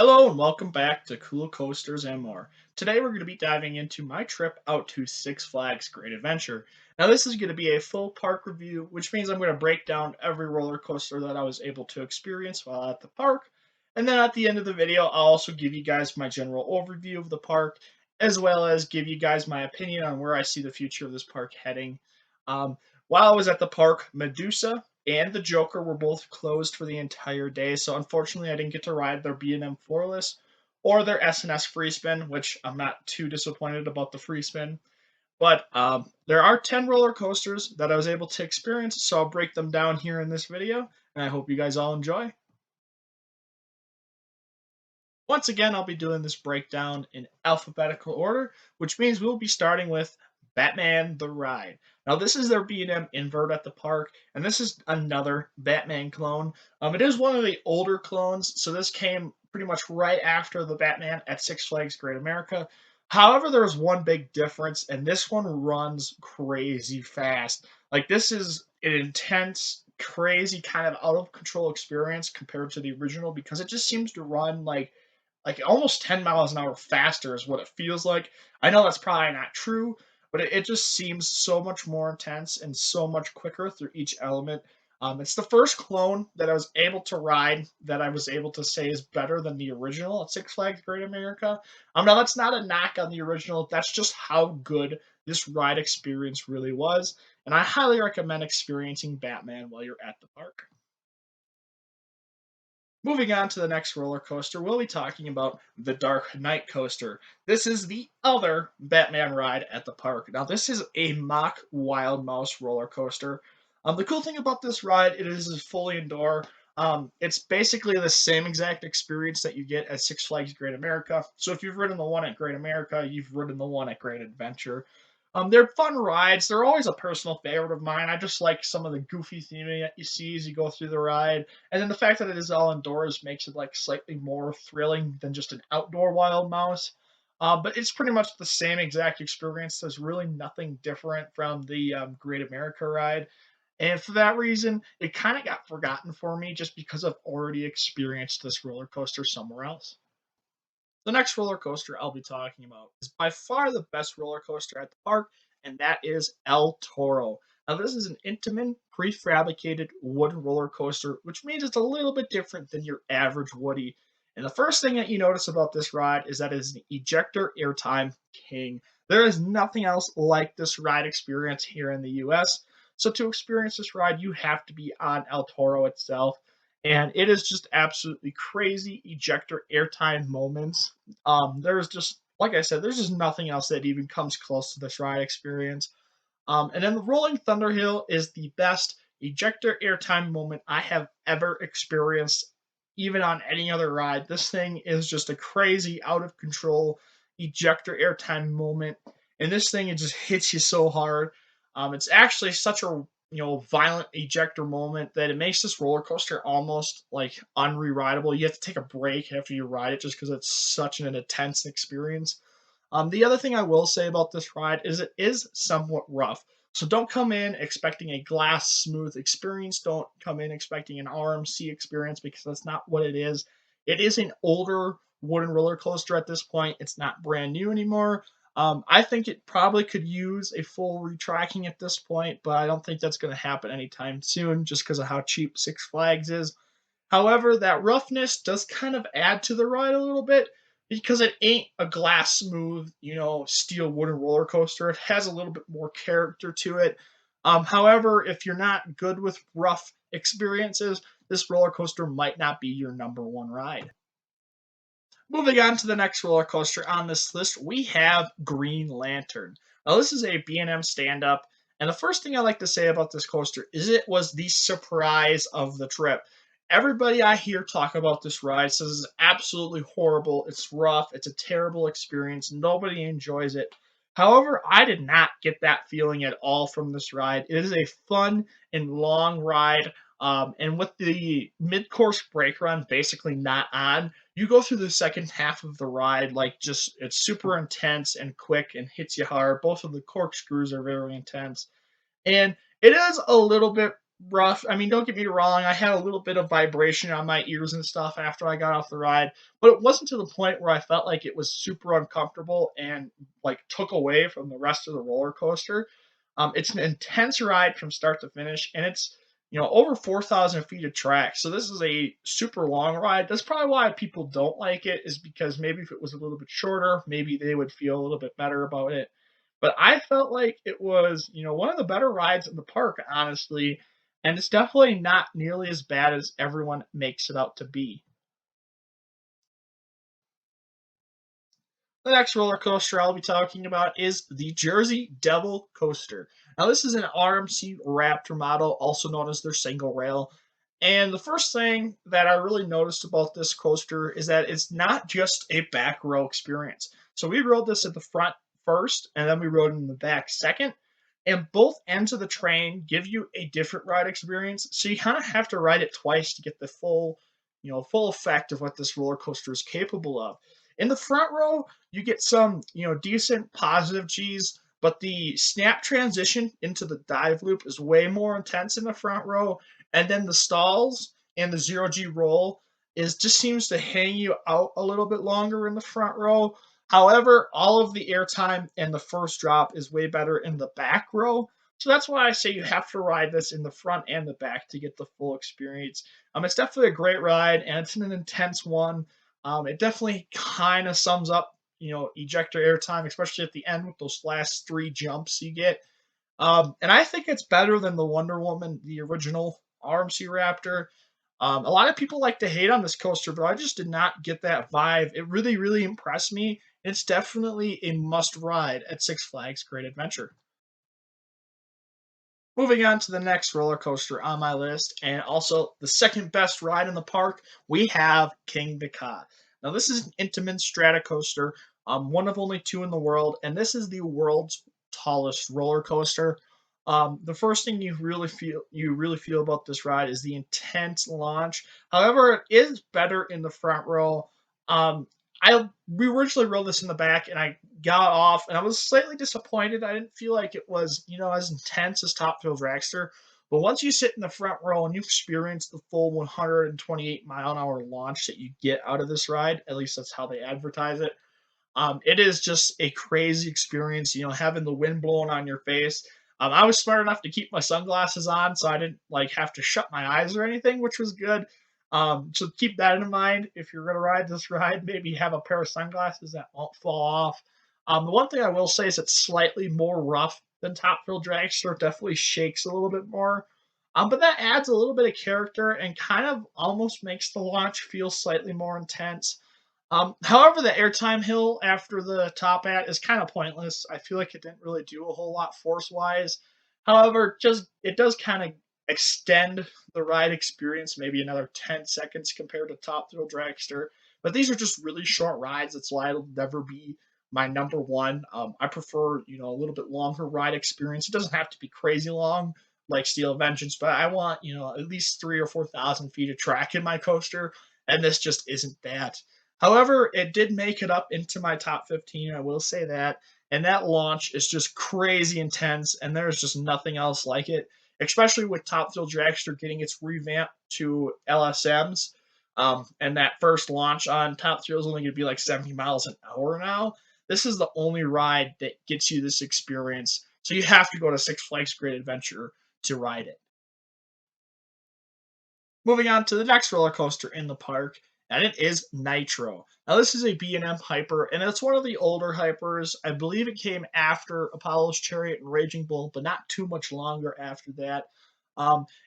Hello and welcome back to Cool Coasters and More. Today we're going to be diving into my trip out to Six Flags Great Adventure. Now this is going to be a full park review, which means I'm going to break down every roller coaster that I was able to experience while at the park. And then at the end of the video, I'll also give you guys my general overview of the park, as well as give you guys my opinion on where I see the future of this park heading. Um, while I was at the park, Medusa and the Joker were both closed for the entire day, so unfortunately I didn't get to ride their B&M Floorless or their S&S Free Spin, which I'm not too disappointed about the Free Spin. But there are 10 roller coasters that I was able to experience, so I'll break them down here in this video, and I hope you guys all enjoy. Once again, I'll be doing this breakdown in alphabetical order, which means we'll be starting with Batman the Ride. Now, this is their B&M invert at the park, and this is another Batman clone. It is one of the older clones, so this came pretty much right after the Batman at Six Flags Great America. However, there's one big difference, and this one runs crazy fast. Like, this is an intense, crazy, kind of out of control experience compared to the original because it just seems to run like almost 10 miles an hour faster is what it feels like. I know that's probably not true, but it just seems so much more intense and so much quicker through each element. It's the first clone that I was able to ride that I was able to say is better than the original at Six Flags Great America. Now, that's not a knock on the original, that's just how good this ride experience really was. And I highly recommend experiencing Batman while you're at the park. Moving on to the next roller coaster, we'll be talking about the Dark Knight coaster. This is the other Batman ride at the park. Now, this is a mock Wild Mouse roller coaster. The cool thing about this ride, it is fully indoor. It's basically the same exact experience that you get at Six Flags Great America. So if you've ridden the one at Great America, you've ridden the one at Great Adventure. They're fun rides. They're always a personal favorite of mine. I just like some of the goofy theming that you see as you go through the ride. And then the fact that it is all indoors makes it like slightly more thrilling than just an outdoor wild mouse. But it's pretty much the same exact experience. There's really nothing different from the Great America ride. And for that reason, it kind of got forgotten for me just because I've already experienced this roller coaster somewhere else. The next roller coaster I'll be talking about is by far the best roller coaster at the park, and that is El Toro. Now, this is an Intamin prefabricated wood roller coaster, which means it's a little bit different than your average Woody. And the first thing that you notice about this ride is that it is an ejector airtime king. There is nothing else like this ride experience here in the US. So, to experience this ride, you have to be on El Toro itself, and it is just absolutely crazy ejector airtime moments. There's just, like I said, there's just nothing else that even comes close to this ride experience. And then the Rolling Thunder Hill is the best ejector airtime moment I have ever experienced, even on any other ride. This thing is just a crazy, out of control ejector airtime moment, and this thing it just hits you so hard. It's actually such a violent ejector moment that it makes this roller coaster almost like unre-rideable. You have to take a break after you ride it just because it's such an intense experience. The other thing I will say about this ride is it is somewhat rough. So don't come in expecting a glass smooth experience. Don't come in expecting an RMC experience because that's not what it is. It is an older wooden roller coaster at this point. It's not brand new anymore. I think it probably could use a full retracking at this point, but I don't think that's going to happen anytime soon just because of how cheap Six Flags is. However, that roughness does kind of add to the ride a little bit because it ain't a glass smooth, steel wooden roller coaster. It has a little bit more character to it. However, if you're not good with rough experiences, this roller coaster might not be your number one ride. Moving on to the next roller coaster on this list, we have Green Lantern. Now, this is a B&M stand up, and the first thing I like to say about this coaster is it was the surprise of the trip. Everybody I hear talk about this ride says it's absolutely horrible, it's rough, it's a terrible experience, nobody enjoys it. However, I did not get that feeling at all from this ride. It is a fun and long ride, and with the mid course brake run basically not on, you go through the second half of the ride like just it's super intense and quick and hits you hard. Both of the corkscrews are very intense, and it is a little bit rough. I mean, don't get me wrong, I had a little bit of vibration on my ears and stuff after I got off the ride, but it wasn't to the point where I felt like it was super uncomfortable and like took away from the rest of the roller coaster. It's an intense ride from start to finish, and it's over 4,000 feet of track. So this is a super long ride. That's probably why people don't like it, is because maybe if it was a little bit shorter, maybe they would feel a little bit better about it. But I felt like it was, one of the better rides in the park, honestly, and it's definitely not nearly as bad as everyone makes it out to be. The next roller coaster I'll be talking about is the Jersey Devil Coaster. Now, this is an RMC Raptor model, also known as their single rail. And the first thing that I really noticed about this coaster is that it's not just a back row experience. So we rode this at the front first, and then we rode in the back second. And both ends of the train give you a different ride experience. So you kind of have to ride it twice to get the full effect of what this roller coaster is capable of. In the front row, you get some, decent positive G's, but the snap transition into the dive loop is way more intense in the front row. And then the stalls and the zero G roll is just seems to hang you out a little bit longer in the front row. However, all of the airtime and the first drop is way better in the back row. So that's why I say you have to ride this in the front and the back to get the full experience. It's definitely a great ride, and it's an intense one. It definitely kind of sums up, ejector airtime, especially at the end with those last three jumps you get. And I think it's better than the Wonder Woman, the original RMC Raptor. A lot of people like to hate on this coaster, but I just did not get that vibe. It really, really impressed me. It's definitely a must ride at Six Flags Great Adventure. Moving on to the next roller coaster on my list, and also the second best ride in the park, we have King Ka. Now, this is an Intamin strata coaster, one of only two in the world, and this is the world's tallest roller coaster. The first thing you really feel about this ride is the intense launch. However, it is better in the front row. Um, we originally rode this in the back, and I got off, and I was slightly disappointed. I didn't feel like it was, as intense as Top Thrill Dragster. But once you sit in the front row and you experience the full 128-mile-an-hour launch that you get out of this ride, at least that's how they advertise it. It is just a crazy experience, having the wind blowing on your face. I was smart enough to keep my sunglasses on, so I didn't like have to shut my eyes or anything, which was good. So keep that in mind if you're gonna ride this ride. Maybe have a pair of sunglasses that won't fall off. The one thing I will say is it's slightly more rough than Top Thrill Dragster. It definitely shakes a little bit more. But that adds a little bit of character and kind of almost makes the launch feel slightly more intense. However, the airtime hill after the top hat is kind of pointless. I feel like it didn't really do a whole lot force wise. However, just it does kind of extend the ride experience maybe another 10 seconds compared to Top Thrill Dragster. But these are just really short rides. That's why it'll never be my number one. I prefer, a little bit longer ride experience. It doesn't have to be crazy long like Steel Vengeance, but I want, at least 3 or 4 thousand feet of track in my coaster, and this just isn't that. However, it did make it up into my top 15. I will say that. And that launch is just crazy intense, and there's just nothing else like it, especially with Top Thrill Dragster getting its revamp to LSMs. And that first launch on Top Thrill is only going to be like 70 miles an hour now. This is the only ride that gets you this experience. So you have to go to Six Flags Great Adventure to ride it. Moving on to the next roller coaster in the park, and it is Nitro. Now, this is a B&M Hyper, and it's one of the older Hypers. I believe it came after Apollo's Chariot and Raging Bull, but not too much longer after that.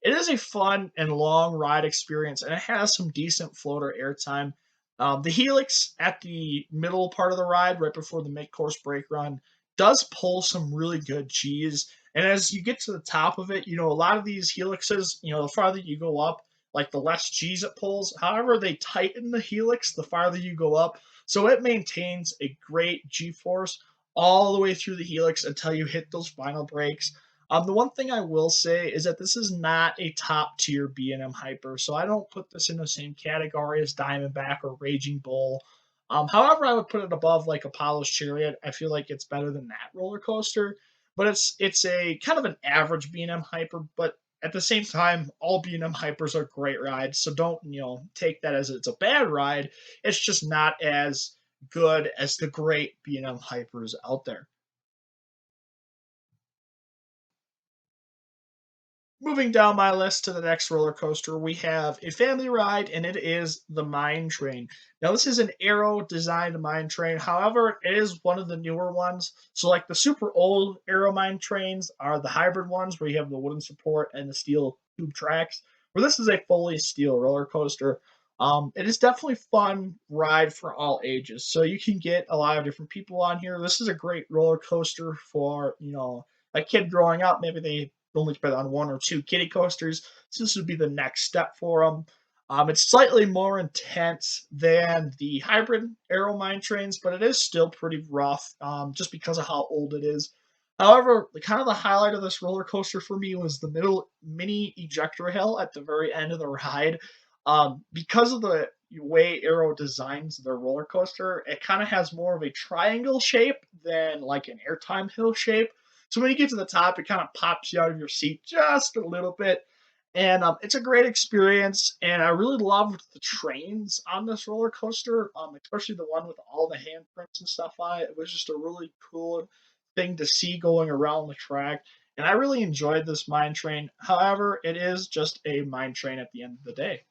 It is a fun and long ride experience, and it has some decent floater airtime. The helix at the middle part of the ride, right before the mid course brake run, does pull some really good G's. And as you get to the top of it, a lot of these helixes, the farther you go up, like the less G's it pulls. However, they tighten the helix the farther you go up, so it maintains a great G force all the way through the helix until you hit those final brakes. The one thing I will say is that this is not a top tier B&M Hyper, so I don't put this in the same category as Diamondback or Raging Bull. However, I would put it above like Apollo's Chariot. I feel like it's better than that roller coaster, but it's a kind of an average B&M Hyper, but at the same time, all B&M Hypers are great rides, so don't take that as it's a bad ride. It's just not as good as the great B&M Hypers out there. Moving down my list to the next roller coaster, we have a family ride, and it is the Mine Train. Now, this is an Arrow designed mine train. However, it is one of the newer ones. So, like the super old Arrow mine trains are the hybrid ones where you have the wooden support and the steel tube tracks. Where this is a fully steel roller coaster. It is definitely fun ride for all ages. So you can get a lot of different people on here. This is a great roller coaster for a kid growing up. Maybe they only been on one or two kiddie coasters. So this would be the next step for them. It's slightly more intense than the hybrid Aero Mine trains, but it is still pretty rough just because of how old it is. However, the kind of the highlight of this roller coaster for me was the middle mini ejector hill at the very end of the ride. Because of the way Aero designs their roller coaster, it kind of has more of a triangle shape than like an airtime hill shape. So when you get to the top, it kind of pops you out of your seat just a little bit. And it's a great experience. And I really loved the trains on this roller coaster, especially the one with all the handprints and stuff on it. It was just a really cool thing to see going around the track. And I really enjoyed this mine train. However, it is just a mine train at the end of the day.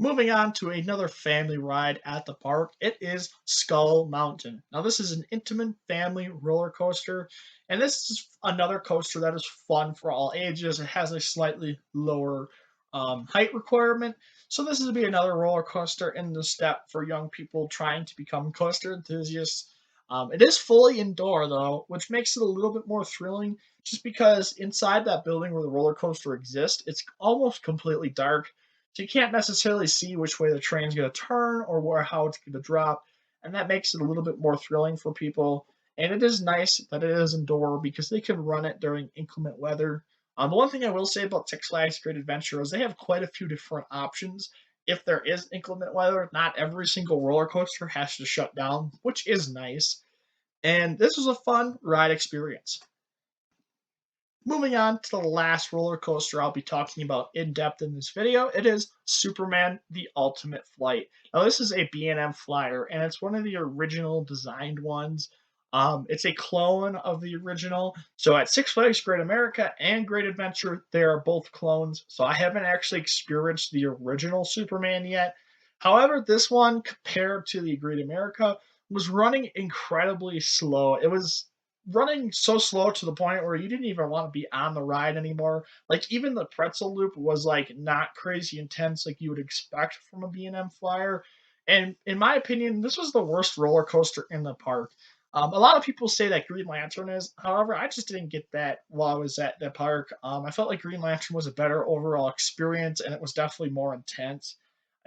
Moving on to another family ride at the park, it is Skull Mountain. Now, this is an intimate family roller coaster, and this is another coaster that is fun for all ages. It has a slightly lower height requirement, so this is be another roller coaster in the step for young people trying to become coaster enthusiasts. It is fully indoor though, which makes it a little bit more thrilling. Just because inside that building where the roller coaster exists, it's almost completely dark, so you can't necessarily see which way the train's going to turn or where how it's going to drop, and that makes it a little bit more thrilling for people. And it is nice that it is indoor because they can run it during inclement weather. The one thing I will say about Six Flags Great Adventure is they have quite a few different options. If there is inclement weather, not every single roller coaster has to shut down, which is nice. And this was a fun ride experience. Moving on to the last roller coaster I'll be talking about in depth in this video, it is Superman The Ultimate Flight. Now, this is a B&M flyer, and it's one of the original designed ones. It's a clone of the original. So at Six Flags Great America and Great Adventure, they are both clones. So I haven't actually experienced the original Superman yet. However, this one, compared to the Great America, was running incredibly slow. It was running so slow to the point where you didn't even want to be on the ride anymore. Like even the pretzel loop was like not crazy intense like you would expect from a B&M flyer. And in my opinion, this was the worst roller coaster in the park. A lot of people say that Green Lantern is. However, I just didn't get that while I was at the park. I felt like Green Lantern was a better overall experience, and it was definitely more intense.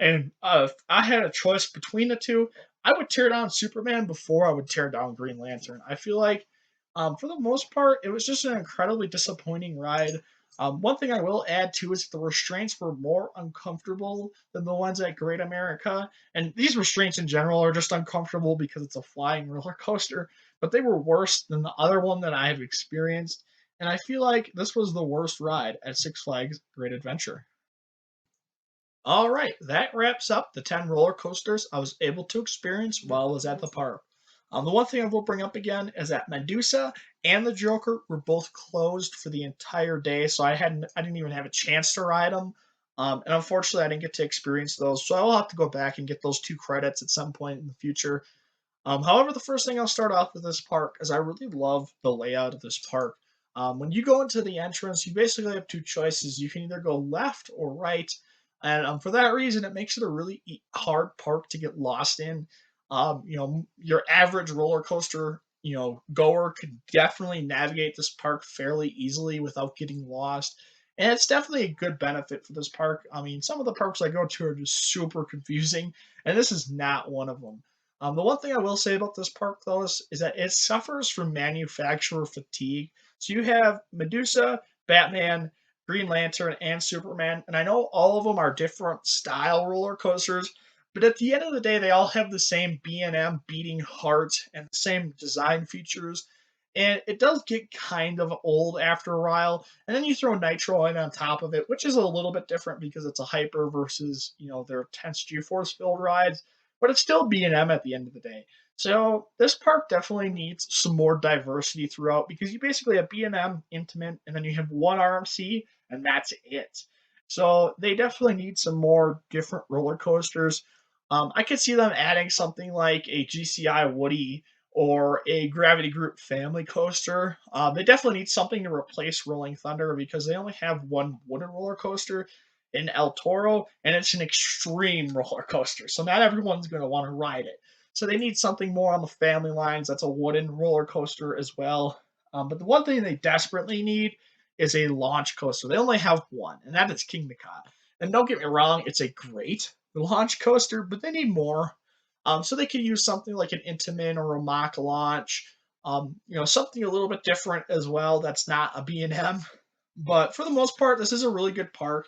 And if I had a choice between the two, I would tear down Superman before I would tear down Green Lantern. I feel like for the most part, it was just an incredibly disappointing ride. One thing I will add too is the restraints were more uncomfortable than the ones at Great America. And these restraints in general are just uncomfortable because it's a flying roller coaster, but they were worse than the other one that I have experienced. And I feel like this was the worst ride at Six Flags Great Adventure. All right, that wraps up the 10 roller coasters I was able to experience while I was at the park. The one thing I will bring up again is that Medusa and the Joker were both closed for the entire day, so I didn't even have a chance to ride them. And unfortunately, I didn't get to experience those, so I'll have to go back and get those two credits at some point in the future. However, the first thing I'll start off with this park is I really love the layout of this park. When you go into the entrance, you basically have two choices. You can either go left or right, and for that reason, it makes it a really hard park to get lost in. Your average roller coaster, goer could definitely navigate this park fairly easily without getting lost. And it's definitely a good benefit for this park. I mean, some of the parks I go to are just super confusing, and this is not one of them. The one thing I will say about this park, though, is that it suffers from manufacturer fatigue. So you have Medusa, Batman, Green Lantern, and Superman, and I know all of them are different style roller coasters, but at the end of the day, they all have the same B&M beating heart and the same design features. and it does get kind of old after a while. And then you throw nitro in on top of it, which is a little bit different because it's a hyper versus their intense G-force build rides, but it's still B&M at the end of the day. So this park definitely needs some more diversity throughout because you basically have B&M, Intamin, and then you have one RMC, and that's it. So they definitely need some more different roller coasters. I could see them adding something like a GCI Woody or a Gravity Group family coaster. They definitely need something to replace Rolling Thunder because they only have one wooden roller coaster in El Toro, and it's an extreme roller coaster. So not everyone's going to want to ride it. So they need something more on the family lines that's a wooden roller coaster as well. But the one thing they desperately need is a launch coaster. They only have one, and that is King Nicot. And don't get me wrong, it's a great launch coaster, but they need more. So they could use something like an Intamin or a Mach launch, something a little bit different as well. That's not a B&M. But for the most part, this is a really good park.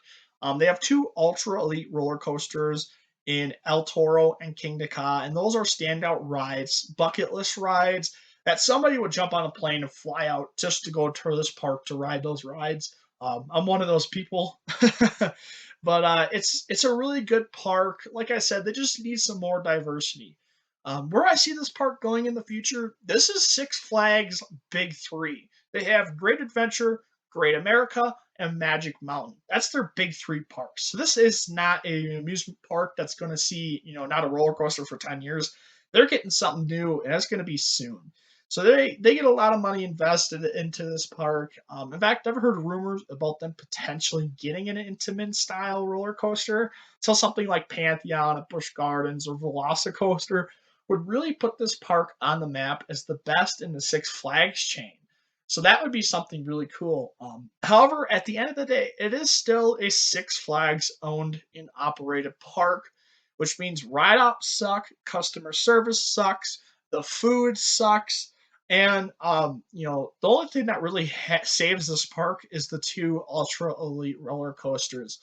They have two ultra elite roller coasters in El Toro and King Nicot, and those are standout rides, bucket list rides that somebody would jump on a plane and fly out just to go to this park to ride those rides. I'm one of those people. But it's a really good park. Like I said, they just need some more diversity. Where I see this park going in the future, this is Six Flags Big Three. They have Great Adventure, Great America, and Magic Mountain. That's their big three parks. So this is not an amusement park that's going to see, not a roller coaster for 10 years. They're getting something new, and that's going to be soon. So they get a lot of money invested into this park. In fact, I've heard rumors about them potentially getting an Intamin style roller coaster. So something like Pantheon at Busch Gardens or Velocicoaster would really put this park on the map as the best in the Six Flags chain. So that would be something really cool. However, at the end of the day, it is still a Six Flags owned and operated park, which means ride outs suck, customer service sucks, the food sucks, and the only thing that really saves this park is the two ultra elite roller coasters.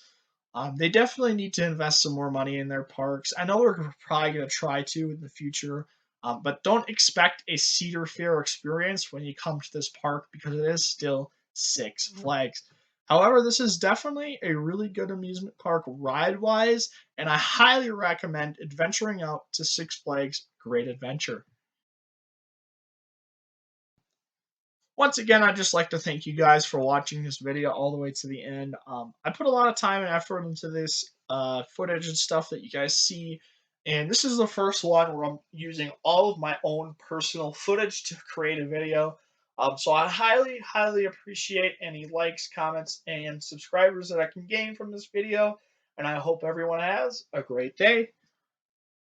They definitely need to invest some more money in their parks. I know we're probably going to try to in the future, but don't expect a Cedar Fair experience when you come to this park because it is still Six Flags. However, this is definitely a really good amusement park ride wise, and I highly recommend adventuring out to Six Flags Great Adventure. Once again, I'd just like to thank you guys for watching this video all the way to the end. I put a lot of time and effort into this footage and stuff that you guys see, and this is the first one where I'm using all of my own personal footage to create a video. So I highly, highly appreciate any likes, comments, and subscribers that I can gain from this video, and I hope everyone has a great day.